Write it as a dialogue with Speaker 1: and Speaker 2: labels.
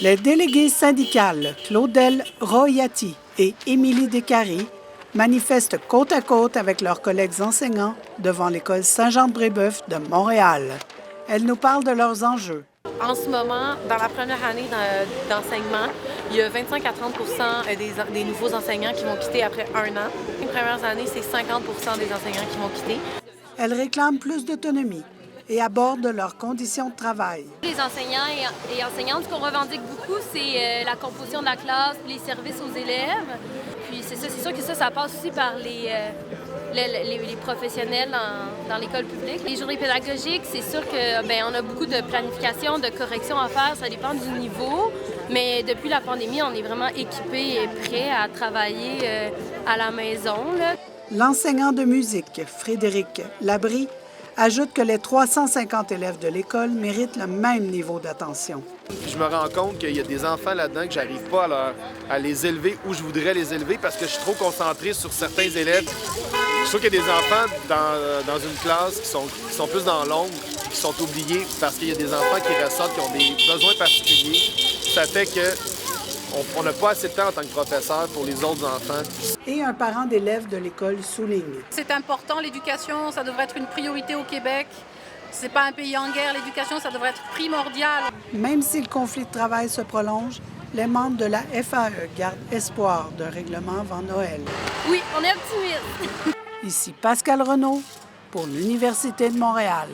Speaker 1: Les déléguées syndicales Claudel Royati et Émilie Descaries manifestent côte à côte avec leurs collègues enseignants devant l'École Saint-Jean-de-Brébeuf de Montréal. Elles nous parlent de leurs enjeux.
Speaker 2: En ce moment, dans la première année d'enseignement, il y a 25 à 30 des nouveaux enseignants qui vont quitter après 1 an. Les premières années, c'est 50 des enseignants qui vont quitter.
Speaker 1: Elles réclament plus d'autonomie et abordent leurs conditions de travail.
Speaker 3: Les enseignants et enseignantes, ce qu'on revendique beaucoup, c'est la composition de la classe, les services aux élèves. Puis c'est sûr que ça passe aussi par les professionnels dans l'école publique. Les journées pédagogiques, c'est sûr qu'on a beaucoup de planification, de correction à faire, ça dépend du niveau. Mais depuis la pandémie, on est vraiment équipés et prêts à travailler à la maison, là.
Speaker 1: L'enseignant de musique, Frédéric Labrie, ajoute que les 350 élèves de l'école méritent le même niveau d'attention.
Speaker 4: Je me rends compte qu'il y a des enfants là-dedans que j'arrive pas à les élever où je voudrais les élever parce que je suis trop concentré sur certains élèves. Je trouve qu'il y a des enfants dans une classe qui sont plus dans l'ombre, qui sont oubliés parce qu'il y a des enfants qui ressortent, qui ont des besoins particuliers. Ça fait qu'on n'a pas assez de temps en tant que professeur pour les autres enfants.
Speaker 1: Et un parent d'élève de l'école souligne.
Speaker 5: C'est important, l'éducation, ça devrait être une priorité au Québec. C'est pas un pays en guerre, l'éducation, ça devrait être primordial.
Speaker 1: Même si le conflit de travail se prolonge, les membres de la FAE gardent espoir d'un règlement avant Noël.
Speaker 3: Oui, on est optimistes.
Speaker 1: Ici Pascal Renaud pour l'Université de Montréal.